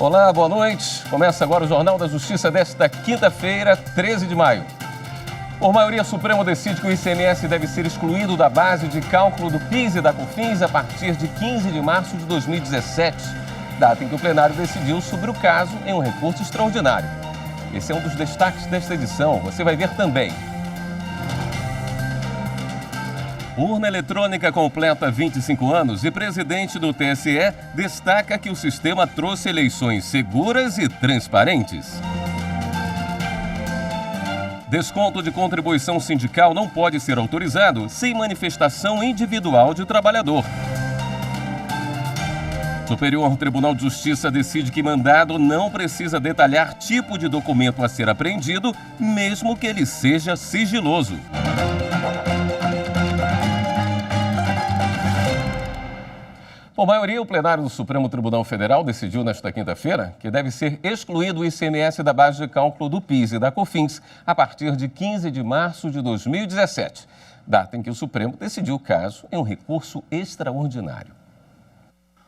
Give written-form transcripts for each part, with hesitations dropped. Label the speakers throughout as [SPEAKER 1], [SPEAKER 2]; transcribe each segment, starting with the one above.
[SPEAKER 1] Olá, boa noite. Começa agora o Jornal da Justiça desta quinta-feira, 13 de maio. Por maioria, o Supremo decide que o ICMS deve ser excluído da base de cálculo do PIS e da COFINS a partir de 15 de março de 2017, data em que o plenário decidiu sobre o caso em um recurso extraordinário. Esse é um dos destaques desta edição. Você vai ver também. Urna eletrônica completa 25 anos e presidente do TSE destaca que o sistema trouxe eleições seguras e transparentes. Desconto de contribuição sindical não pode ser autorizado sem manifestação individual de trabalhador. Superior Tribunal de Justiça decide que mandado não precisa detalhar tipo de documento a ser apreendido, mesmo que ele seja sigiloso. Por maioria, o plenário do Supremo Tribunal Federal decidiu nesta quinta-feira que deve ser excluído o ICMS da base de cálculo do PIS e da COFINS a partir de 15 de março de 2017, data em que o Supremo decidiu o caso em um recurso extraordinário.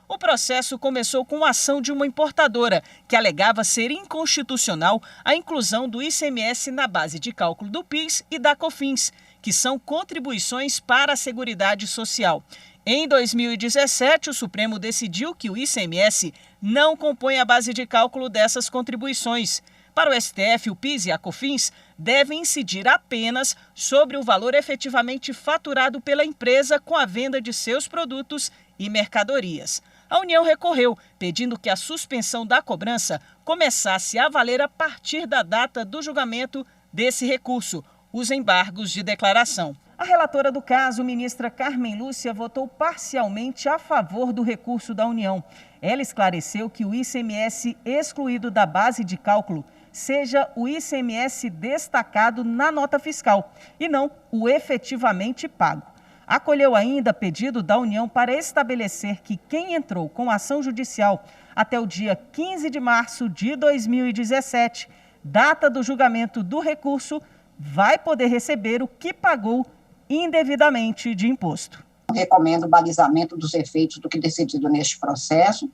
[SPEAKER 2] O processo começou com a ação de uma importadora que alegava ser inconstitucional a inclusão do ICMS na base de cálculo do PIS e da COFINS, que são contribuições para a Seguridade Social. Em 2017, o Supremo decidiu que o ICMS não compõe a base de cálculo dessas contribuições. Para o STF, o PIS e a COFINS devem incidir apenas sobre o valor efetivamente faturado pela empresa com a venda de seus produtos e mercadorias. A União recorreu, pedindo que a suspensão da cobrança começasse a valer a partir da data do julgamento desse recurso, os embargos de declaração. A relatora do caso, ministra Carmen Lúcia, votou parcialmente a favor do recurso da União. Ela esclareceu que o ICMS excluído da base de cálculo seja o ICMS destacado na nota fiscal e não o efetivamente pago. Acolheu ainda pedido da União para estabelecer que quem entrou com ação judicial até o dia 15 de março de 2017, data do julgamento do recurso, vai poder receber o que pagou indevidamente de imposto.
[SPEAKER 3] Recomendo o balizamento dos efeitos do que decidido neste processo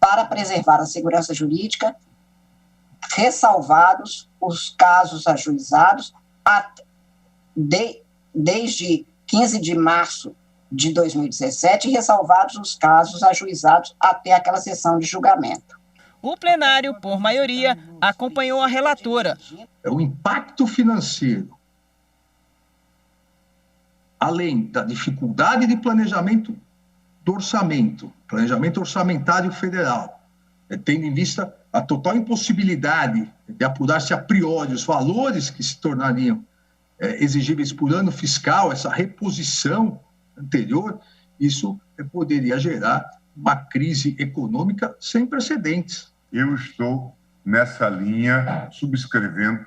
[SPEAKER 3] para preservar a segurança jurídica, ressalvados os casos ajuizados desde 15 de março de 2017 e ressalvados os casos ajuizados até aquela sessão de julgamento.
[SPEAKER 2] O plenário, por maioria, acompanhou a relatora.
[SPEAKER 4] O impacto financeiro, além da dificuldade de planejamento do orçamento, planejamento orçamentário federal, tendo em vista a total impossibilidade de apurar-se a priori os valores que se tornariam exigíveis por ano fiscal, essa reposição anterior, isso poderia gerar uma crise econômica sem precedentes.
[SPEAKER 5] Eu estou nessa linha, subscrevendo,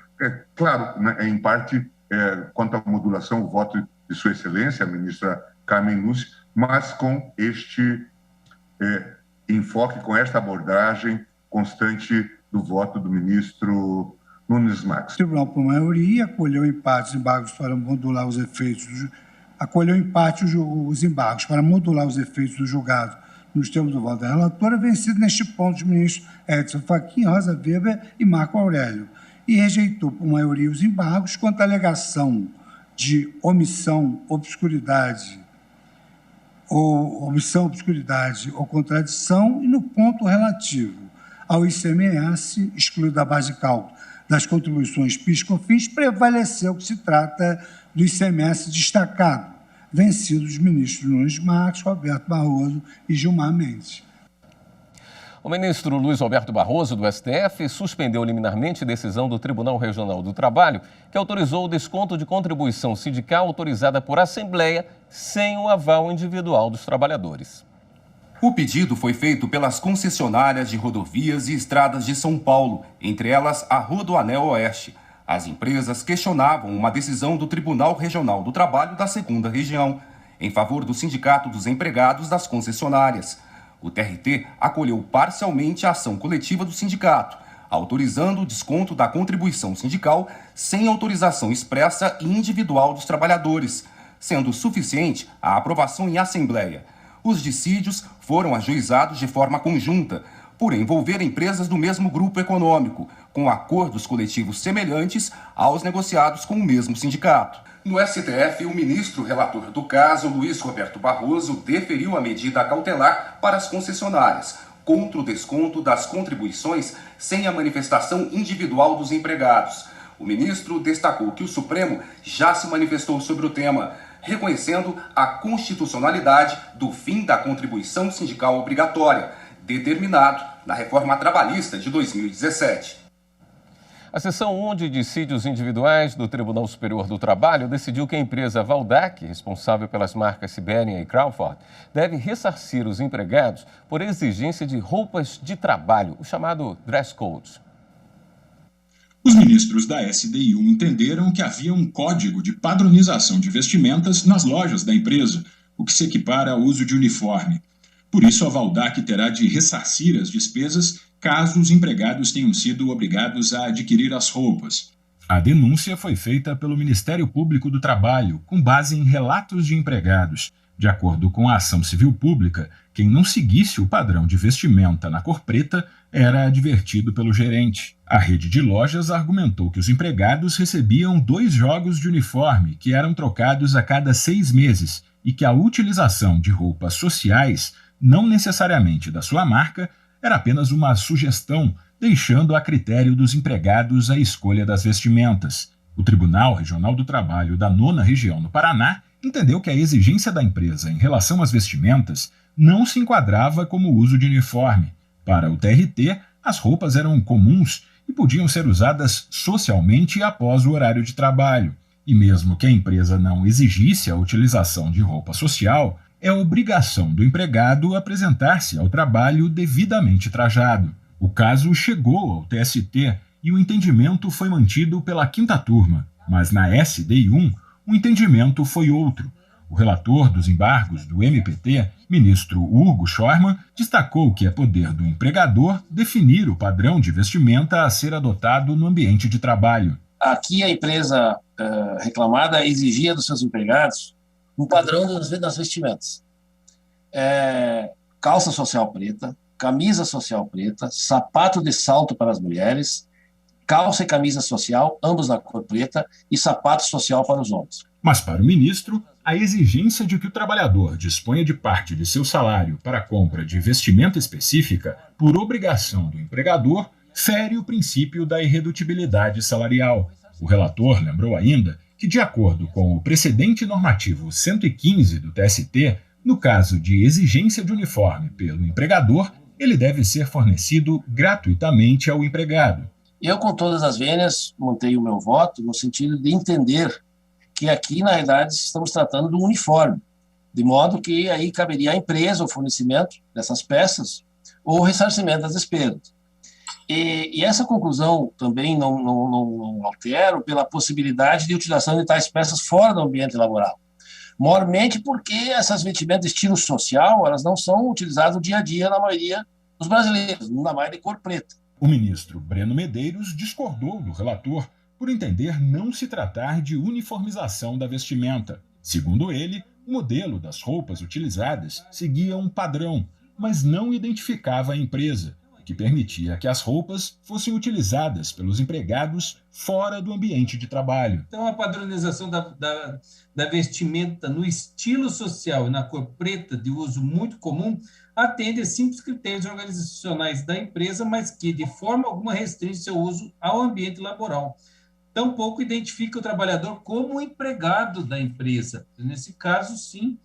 [SPEAKER 5] claro, em parte, quanto à modulação, o voto de Sua Excelência, a ministra Carmen Lúcia, mas com este enfoque, com esta abordagem constante do voto do ministro Nunes Marques.
[SPEAKER 6] O Tribunal, por maioria, acolheu empates embargos para modular os efeitos os embargos para modular os efeitos do julgado nos termos do voto da relatora, vencido neste ponto os ministros Edson Fachin, Rosa Weber e Marco Aurélio, e rejeitou por maioria os embargos quanto à alegação de omissão, obscuridade ou contradição, e no ponto relativo ao ICMS, excluído da base de cálculo das contribuições PIS/COFINS, prevaleceu que se trata do ICMS destacado, vencidos os ministros Nunes Marques, Roberto Barroso e Gilmar Mendes.
[SPEAKER 1] O ministro Luiz Roberto Barroso, do STF, suspendeu liminarmente a decisão do Tribunal Regional do Trabalho, que autorizou o desconto de contribuição sindical autorizada por Assembleia sem o aval individual dos trabalhadores.
[SPEAKER 7] O pedido foi feito pelas concessionárias de rodovias e estradas de São Paulo, entre elas a Rodoanel Oeste. As empresas questionavam uma decisão do Tribunal Regional do Trabalho da 2ª Região, em favor do Sindicato dos Empregados das concessionárias. O TRT acolheu parcialmente a ação coletiva do sindicato, autorizando o desconto da contribuição sindical sem autorização expressa e individual dos trabalhadores, sendo suficiente a aprovação em assembleia. Os dissídios foram ajuizados de forma conjunta, por envolver empresas do mesmo grupo econômico, com acordos coletivos semelhantes aos negociados com o mesmo sindicato. No STF, o ministro relator do caso, Luiz Roberto Barroso, deferiu a medida cautelar para as concessionárias, contra o desconto das contribuições sem a manifestação individual dos empregados. O ministro destacou que o Supremo já se manifestou sobre o tema, reconhecendo a constitucionalidade do fim da contribuição sindical obrigatória, determinado na reforma trabalhista de 2017.
[SPEAKER 1] A seção 1 de dissídios individuais do Tribunal Superior do Trabalho decidiu que a empresa Valdac, responsável pelas marcas Sibéria e Crawford, deve ressarcir os empregados por exigência de roupas de trabalho, o chamado dress code.
[SPEAKER 8] Os ministros da SDI1 entenderam que havia um código de padronização de vestimentas nas lojas da empresa, o que se equipara ao uso de uniforme. Por isso, a Valdac terá de ressarcir as despesas caso os empregados tenham sido obrigados a adquirir as roupas.
[SPEAKER 9] A denúncia foi feita pelo Ministério Público do Trabalho, com base em relatos de empregados. De acordo com a ação civil pública, quem não seguisse o padrão de vestimenta na cor preta era advertido pelo gerente. A rede de lojas argumentou que os empregados recebiam 2 jogos de uniforme, que eram trocados a cada 6 meses, e que a utilização de roupas sociais, não necessariamente da sua marca, era apenas uma sugestão, deixando a critério dos empregados a escolha das vestimentas. O Tribunal Regional do Trabalho da 9ª Região no Paraná entendeu que a exigência da empresa em relação às vestimentas não se enquadrava como uso de uniforme. Para o TRT, as roupas eram comuns e podiam ser usadas socialmente após o horário de trabalho. E mesmo que a empresa não exigisse a utilização de roupa social, é obrigação do empregado apresentar-se ao trabalho devidamente trajado. O caso chegou ao TST e o entendimento foi mantido pela 5ª turma, mas na SDI1 o entendimento foi outro. O relator dos embargos do MPT, ministro Hugo Schormann, destacou que é poder do empregador definir o padrão de vestimenta a ser adotado no ambiente de trabalho.
[SPEAKER 10] Aqui a empresa reclamada exigia dos seus empregados um padrão das vestimentas. Calça social preta, camisa social preta, sapato de salto para as mulheres, calça e camisa social, ambos na cor preta, e sapato social para os homens.
[SPEAKER 9] Mas para o ministro, a exigência de que o trabalhador disponha de parte de seu salário para a compra de vestimenta específica, por obrigação do empregador, fere o princípio da irredutibilidade salarial. O relator lembrou ainda que, de acordo com o precedente normativo 115 do TST, no caso de exigência de uniforme pelo empregador, ele deve ser fornecido gratuitamente ao empregado.
[SPEAKER 10] Eu, com todas as vênias, montei o meu voto no sentido de entender que aqui, na realidade, estamos tratando de um uniforme, de modo que aí caberia à empresa o fornecimento dessas peças ou o ressarcimento das despesas. E essa conclusão também não altero pela possibilidade de utilização de tais peças fora do ambiente laboral. Maiormente porque essas vestimentas de estilo social, elas não são utilizadas no dia a dia na maioria dos brasileiros, ainda mais de cor preta.
[SPEAKER 9] O ministro Breno Medeiros discordou do relator por entender não se tratar de uniformização da vestimenta. Segundo ele, o modelo das roupas utilizadas seguia um padrão, mas não identificava a empresa, o que permitia que as roupas fossem utilizadas pelos empregados fora do ambiente de trabalho.
[SPEAKER 11] Então, a padronização da vestimenta no estilo social e na cor preta, de uso muito comum, atende a simples critérios organizacionais da empresa, mas que, de forma alguma, restringe seu uso ao ambiente laboral. Tampouco identifica o trabalhador como empregado da empresa. Nesse caso, sim,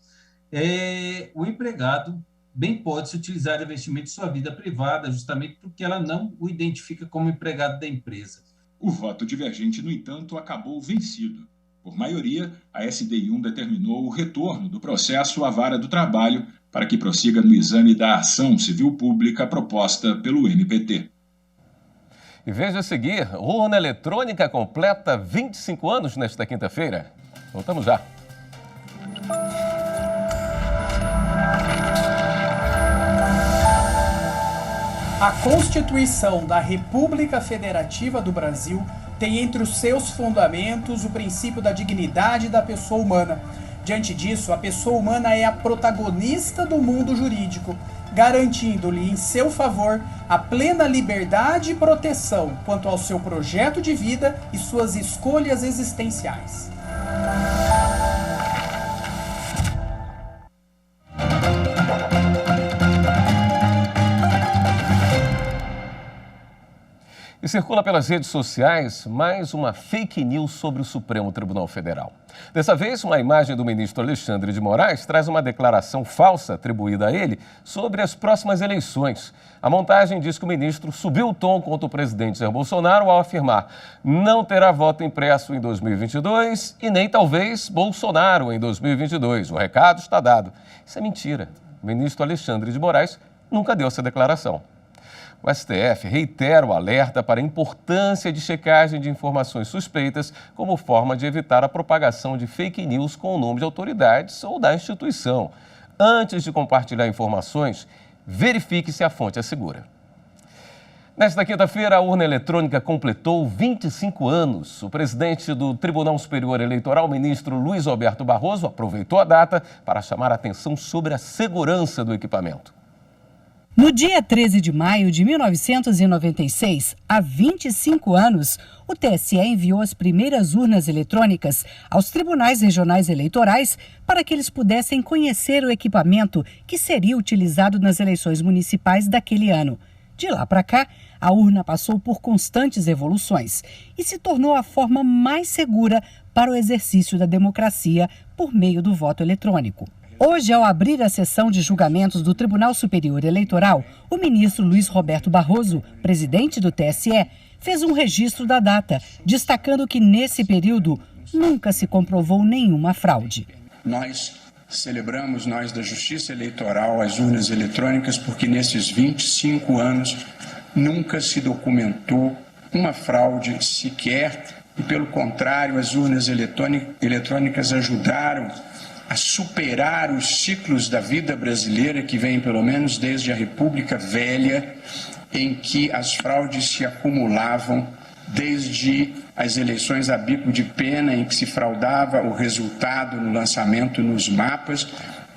[SPEAKER 11] o empregado bem pode se utilizar de vestimento de sua vida privada, justamente porque ela não o identifica como empregado da empresa.
[SPEAKER 8] O voto divergente, no entanto, acabou vencido. Por maioria, a SDI1 determinou o retorno do processo à Vara do Trabalho para que prossiga no exame da ação civil pública proposta pelo MPT.
[SPEAKER 1] E veja a seguir, urna eletrônica completa 25 anos nesta quinta-feira. Voltamos já.
[SPEAKER 12] A Constituição da República Federativa do Brasil tem entre os seus fundamentos o princípio da dignidade da pessoa humana. Diante disso, a pessoa humana é a protagonista do mundo jurídico, garantindo-lhe em seu favor a plena liberdade e proteção quanto ao seu projeto de vida e suas escolhas existenciais.
[SPEAKER 1] E circula pelas redes sociais mais uma fake news sobre o Supremo Tribunal Federal. Dessa vez, uma imagem do ministro Alexandre de Moraes traz uma declaração falsa atribuída a ele sobre as próximas eleições. A montagem diz que o ministro subiu o tom contra o presidente Jair Bolsonaro ao afirmar não terá voto impresso em 2022 e nem talvez Bolsonaro em 2022. O recado está dado. Isso é mentira. O ministro Alexandre de Moraes nunca deu essa declaração. O STF reitera o alerta para a importância de checagem de informações suspeitas como forma de evitar a propagação de fake news com o nome de autoridades ou da instituição. Antes de compartilhar informações, verifique se a fonte é segura. Nesta quinta-feira, a urna eletrônica completou 25 anos. O presidente do Tribunal Superior Eleitoral, ministro Luiz Roberto Barroso, aproveitou a data para chamar a atenção sobre a segurança do equipamento.
[SPEAKER 13] No dia 13 de maio de 1996, há 25 anos, o TSE enviou as primeiras urnas eletrônicas aos tribunais regionais eleitorais para que eles pudessem conhecer o equipamento que seria utilizado nas eleições municipais daquele ano. De lá para cá, a urna passou por constantes evoluções e se tornou a forma mais segura para o exercício da democracia por meio do voto eletrônico. Hoje, ao abrir a sessão de julgamentos do Tribunal Superior Eleitoral, o ministro Luiz Roberto Barroso, presidente do TSE, fez um registro da data, destacando que nesse período nunca se comprovou nenhuma fraude.
[SPEAKER 14] Nós da Justiça Eleitoral, as urnas eletrônicas, porque nesses 25 anos nunca se documentou uma fraude sequer e, pelo contrário, as urnas eletrônicas ajudaram a superar os ciclos da vida brasileira que vem pelo menos desde a República Velha, em que as fraudes se acumulavam desde as eleições a bico de pena, em que se fraudava o resultado no lançamento nos mapas,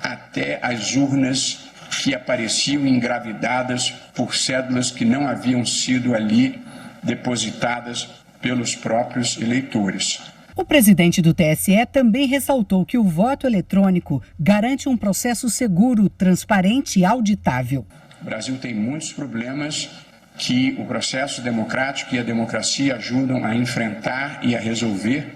[SPEAKER 14] até as urnas que apareciam engravidadas por cédulas que não haviam sido ali depositadas pelos próprios eleitores.
[SPEAKER 13] O presidente do TSE também ressaltou que o voto eletrônico garante um processo seguro, transparente e auditável.
[SPEAKER 14] O Brasil tem muitos problemas que o processo democrático e a democracia ajudam a enfrentar e a resolver.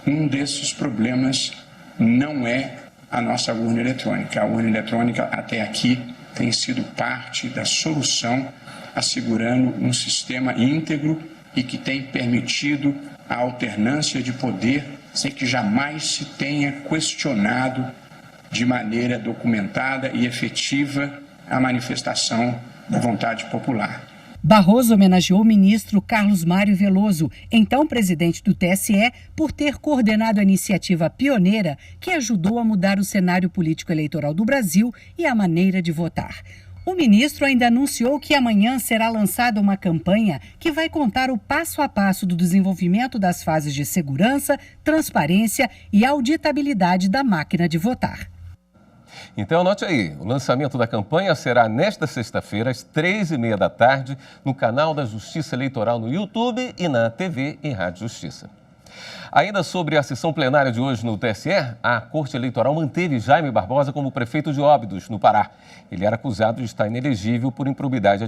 [SPEAKER 14] Um desses problemas não é a nossa urna eletrônica. A urna eletrônica, até aqui, tem sido parte da solução, assegurando um sistema íntegro e que tem permitido a alternância de poder sem que jamais se tenha questionado de maneira documentada e efetiva a manifestação da vontade popular.
[SPEAKER 13] Barroso homenageou o ministro Carlos Mário Veloso, então presidente do TSE, por ter coordenado a iniciativa pioneira que ajudou a mudar o cenário político eleitoral do Brasil e a maneira de votar. O ministro ainda anunciou que amanhã será lançada uma campanha que vai contar o passo a passo do desenvolvimento das fases de segurança, transparência e auditabilidade da máquina de votar.
[SPEAKER 1] Então anote aí, o lançamento da campanha será nesta sexta-feira, às 3h30 da tarde, no canal da Justiça Eleitoral no YouTube e na TV e Rádio Justiça. Ainda sobre a sessão plenária de hoje no TSE, a Corte Eleitoral manteve Jaime Barbosa como prefeito de Óbidos, no Pará. Ele era acusado de estar inelegível por improbidade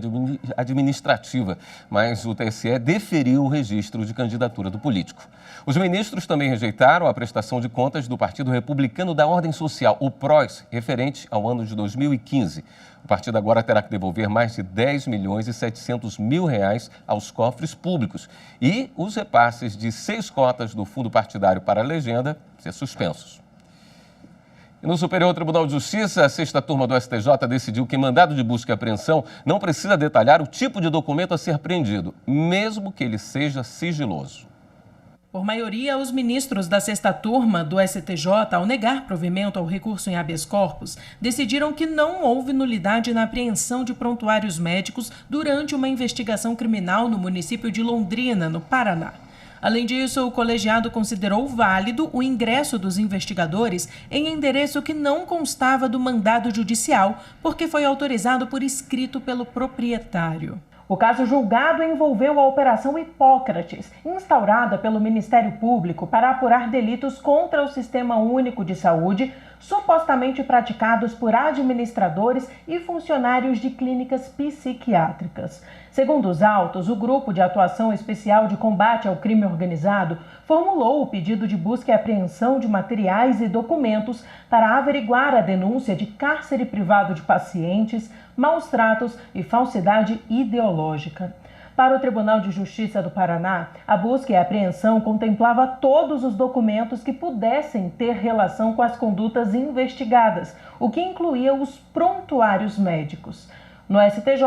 [SPEAKER 1] administrativa, mas o TSE deferiu o registro de candidatura do político. Os ministros também rejeitaram a prestação de contas do Partido Republicano da Ordem Social, o PROS, referente ao ano de 2015. O partido agora terá que devolver mais de R$10.700.000 aos cofres públicos e os repasses de 6 cotas do fundo partidário para a legenda ser suspensos. E no Superior Tribunal de Justiça, a 6ª turma do STJ decidiu que mandado de busca e apreensão não precisa detalhar o tipo de documento a ser apreendido, mesmo que ele seja sigiloso.
[SPEAKER 15] Por maioria, os ministros da 6ª turma do STJ, ao negar provimento ao recurso em habeas corpus, decidiram que não houve nulidade na apreensão de prontuários médicos durante uma investigação criminal no município de Londrina, no Paraná. Além disso, o colegiado considerou válido o ingresso dos investigadores em endereço que não constava do mandado judicial, porque foi autorizado por escrito pelo proprietário. O caso julgado envolveu a Operação Hipócrates, instaurada pelo Ministério Público para apurar delitos contra o Sistema Único de Saúde, supostamente praticados por administradores e funcionários de clínicas psiquiátricas. Segundo os autos, o Grupo de Atuação Especial de Combate ao Crime Organizado formulou o pedido de busca e apreensão de materiais e documentos para averiguar a denúncia de cárcere privado de pacientes, maus tratos e falsidade ideológica. Para o Tribunal de Justiça do Paraná, a busca e a apreensão contemplava todos os documentos que pudessem ter relação com as condutas investigadas, o que incluía os prontuários médicos. No STJ,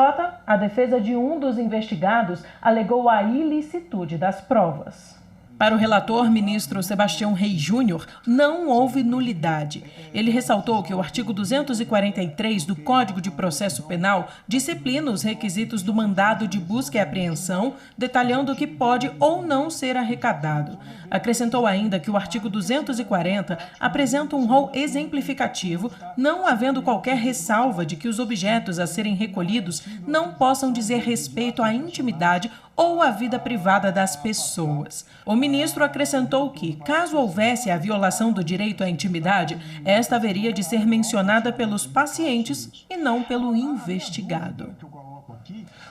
[SPEAKER 15] a defesa de um dos investigados alegou a ilicitude das provas. Para o relator, ministro Sebastião Reis Júnior, não houve nulidade. Ele ressaltou que o artigo 243 do Código de Processo Penal disciplina os requisitos do mandado de busca e apreensão, detalhando o que pode ou não ser arrecadado. Acrescentou ainda que o artigo 240 apresenta um rol exemplificativo, não havendo qualquer ressalva de que os objetos a serem recolhidos não possam dizer respeito à intimidade ou à vida privada das pessoas. O ministro acrescentou que, caso houvesse a violação do direito à intimidade, esta haveria de ser mencionada pelos pacientes e não pelo investigado.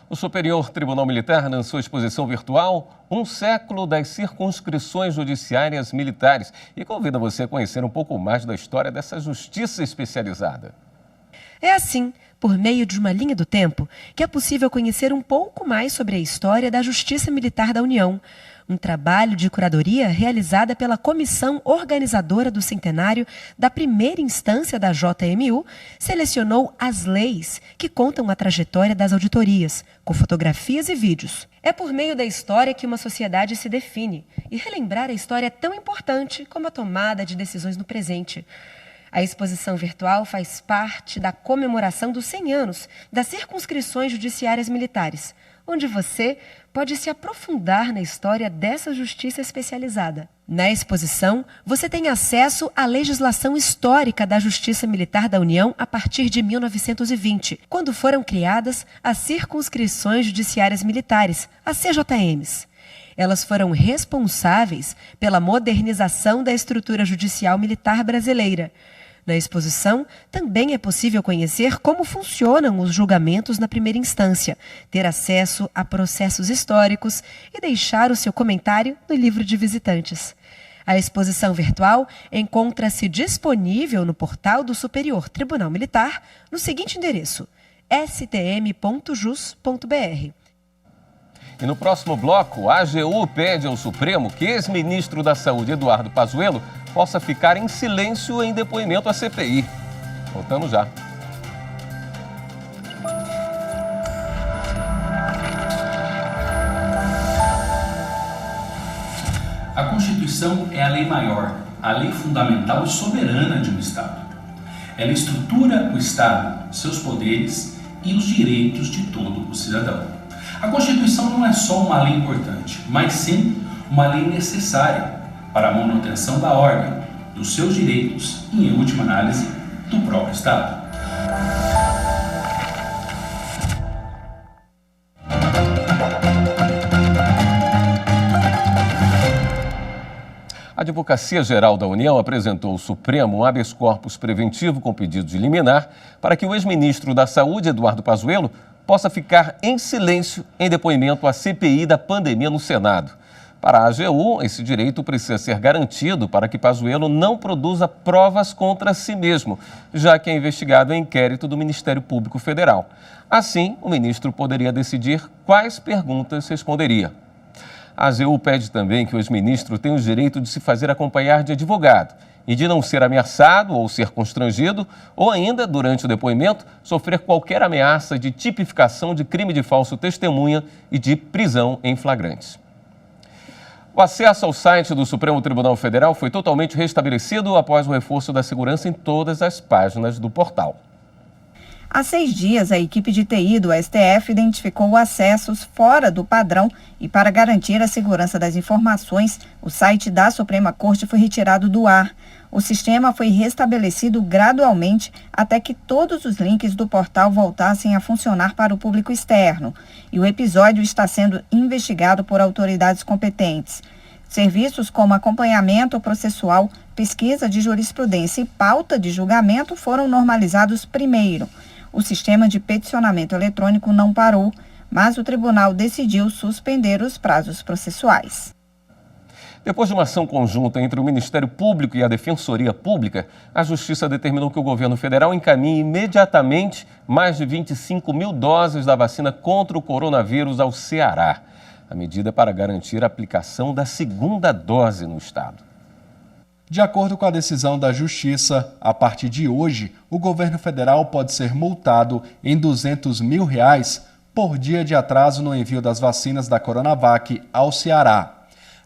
[SPEAKER 1] O Superior Tribunal Militar lançou exposição virtual Um Século das Circunscrições Judiciárias Militares e convida você a conhecer um pouco mais da história dessa justiça especializada.
[SPEAKER 16] É assim, por meio de uma linha do tempo, que é possível conhecer um pouco mais sobre a história da Justiça Militar da União. Um trabalho de curadoria realizada pela comissão organizadora do centenário da primeira instância da JMU selecionou as leis que contam a trajetória das auditorias, com fotografias e vídeos. É por meio da história que uma sociedade se define, e relembrar a história é tão importante como a tomada de decisões no presente. A exposição virtual faz parte da comemoração dos 100 anos das circunscrições judiciárias militares, onde você pode se aprofundar na história dessa justiça especializada. Na exposição, você tem acesso à legislação histórica da Justiça Militar da União a partir de 1920, quando foram criadas as circunscrições judiciárias militares, as CJMs. Elas foram responsáveis pela modernização da estrutura judicial militar brasileira. Na exposição, também é possível conhecer como funcionam os julgamentos na primeira instância, ter acesso a processos históricos e deixar o seu comentário no livro de visitantes. A exposição virtual encontra-se disponível no portal do Superior Tribunal Militar, no seguinte endereço: stm.jus.br.
[SPEAKER 1] E no próximo bloco, a AGU pede ao Supremo que ex-ministro da Saúde, Eduardo Pazuello, possa ficar em silêncio em depoimento à CPI. Voltamos já.
[SPEAKER 17] A Constituição é a lei maior, a lei fundamental e soberana de um Estado. Ela estrutura o Estado, seus poderes e os direitos de todo o cidadão. A Constituição não é só uma lei importante, mas sim uma lei necessária para a manutenção da ordem, dos seus direitos e, em última análise, do próprio Estado.
[SPEAKER 1] A Advocacia Geral da União apresentou ao Supremo um habeas corpus preventivo com pedido de liminar para que o ex-ministro da Saúde, Eduardo Pazuello, possa ficar em silêncio em depoimento à CPI da pandemia no Senado. Para a AGU, esse direito precisa ser garantido para que Pazuello não produza provas contra si mesmo, já que é investigado em inquérito do Ministério Público Federal. Assim, o ministro poderia decidir quais perguntas responderia. A AGU pede também que o ex-ministro tenha o direito de se fazer acompanhar de advogado e de não ser ameaçado ou ser constrangido, ou ainda, durante o depoimento, sofrer qualquer ameaça de tipificação de crime de falso testemunha e de prisão em flagrantes. O acesso ao site do Supremo Tribunal Federal foi totalmente restabelecido após o reforço da segurança em todas as páginas do portal.
[SPEAKER 18] Há 6 dias, a equipe de TI do STF identificou acessos fora do padrão e, para garantir a segurança das informações, o site da Suprema Corte foi retirado do ar. O sistema foi restabelecido gradualmente até que todos os links do portal voltassem a funcionar para o público externo. E o episódio está sendo investigado por autoridades competentes. Serviços como acompanhamento processual, pesquisa de jurisprudência e pauta de julgamento foram normalizados primeiro. O sistema de peticionamento eletrônico não parou, mas o tribunal decidiu suspender os prazos processuais.
[SPEAKER 1] Depois de uma ação conjunta entre o Ministério Público e a Defensoria Pública, a Justiça determinou que o governo federal encaminhe imediatamente mais de 25 mil doses da vacina contra o coronavírus ao Ceará. A medida é para garantir a aplicação da segunda dose no estado.
[SPEAKER 19] De acordo com a decisão da Justiça, a partir de hoje, o governo federal pode ser multado em R$ 200 mil por dia de atraso no envio das vacinas da Coronavac ao Ceará.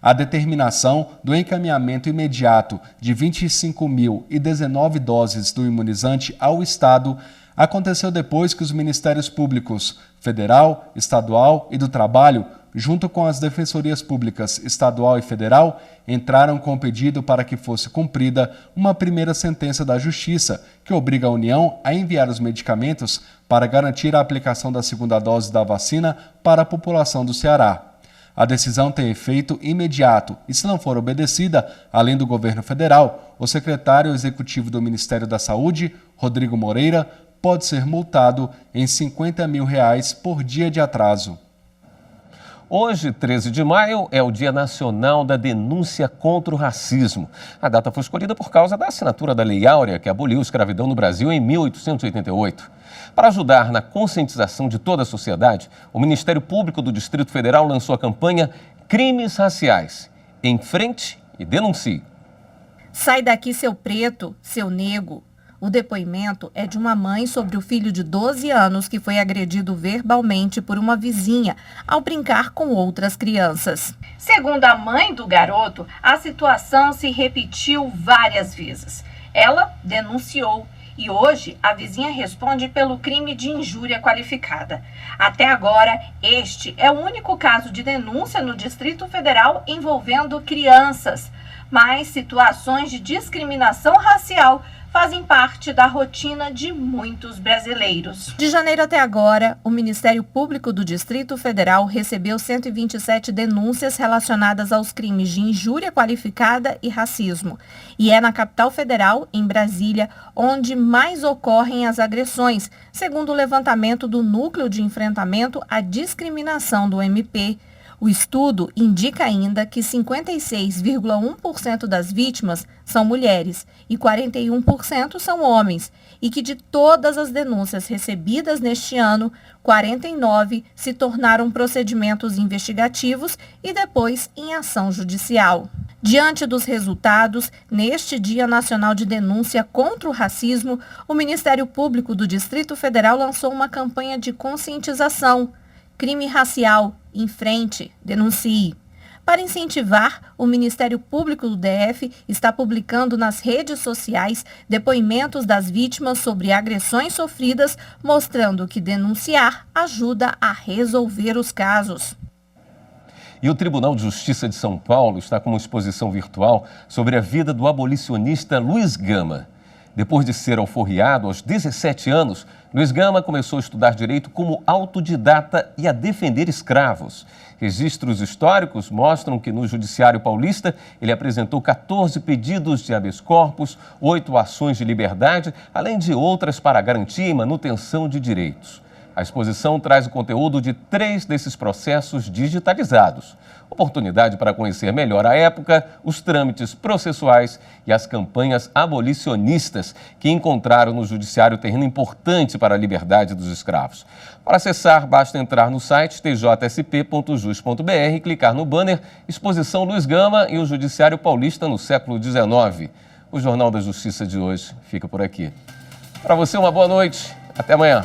[SPEAKER 19] A determinação do encaminhamento imediato de 25.019 doses do imunizante ao estado aconteceu depois que os Ministérios Públicos Federal, Estadual e do Trabalho, junto com as Defensorias Públicas Estadual e Federal, entraram com o pedido para que fosse cumprida uma primeira sentença da Justiça, que obriga a União a enviar os medicamentos para garantir a aplicação da segunda dose da vacina para a população do Ceará. A decisão tem efeito imediato e, se não for obedecida, além do governo federal, o secretário executivo do Ministério da Saúde, Rodrigo Moreira, pode ser multado em R$ 50 mil por dia de atraso.
[SPEAKER 1] Hoje, 13 de maio, é o Dia Nacional da Denúncia contra o Racismo. A data foi escolhida por causa da assinatura da Lei Áurea, que aboliu a escravidão no Brasil em 1888. Para ajudar na conscientização de toda a sociedade, o Ministério Público do Distrito Federal lançou a campanha Crimes Raciais. Enfrente e denuncie.
[SPEAKER 18] Sai daqui, seu preto, seu negro. O depoimento é de uma mãe sobre o filho de 12 anos que foi agredido verbalmente por uma vizinha ao brincar com outras crianças.
[SPEAKER 20] Segundo a mãe do garoto, a situação se repetiu várias vezes. Ela denunciou e hoje a vizinha responde pelo crime de injúria qualificada. Até agora, este é o único caso de denúncia no Distrito Federal envolvendo crianças, mas situações de discriminação racial fazem parte da rotina de muitos brasileiros.
[SPEAKER 18] De janeiro até agora, o Ministério Público do Distrito Federal recebeu 127 denúncias relacionadas aos crimes de injúria qualificada e racismo. E é na capital federal, em Brasília, onde mais ocorrem as agressões, segundo o levantamento do Núcleo de Enfrentamento à Discriminação do MP. O estudo indica ainda que 56,1% das vítimas são mulheres e 41% são homens, e que de todas as denúncias recebidas neste ano, 49 se tornaram procedimentos investigativos e depois em ação judicial. Diante dos resultados, neste Dia Nacional de Denúncia contra o Racismo, o Ministério Público do Distrito Federal lançou uma campanha de conscientização. Crime racial, enfrente, denuncie. Para incentivar, o Ministério Público do DF está publicando nas redes sociais depoimentos das vítimas sobre agressões sofridas, mostrando que denunciar ajuda a resolver os casos.
[SPEAKER 1] E o Tribunal de Justiça de São Paulo está com uma exposição virtual sobre a vida do abolicionista Luiz Gama. Depois de ser alforriado aos 17 anos, Luiz Gama começou a estudar direito como autodidata e a defender escravos. Registros históricos mostram que no Judiciário Paulista ele apresentou 14 pedidos de habeas corpus, 8 ações de liberdade, além de outras para garantia e manutenção de direitos. A exposição traz o conteúdo de 3 desses processos digitalizados. Oportunidade para conhecer melhor a época, os trâmites processuais e as campanhas abolicionistas que encontraram no judiciário terreno importante para a liberdade dos escravos. Para acessar, basta entrar no site tjsp.jus.br e clicar no banner Exposição Luiz Gama e o Judiciário Paulista no século XIX. O Jornal da Justiça de hoje fica por aqui. Para você, uma boa noite. Até amanhã.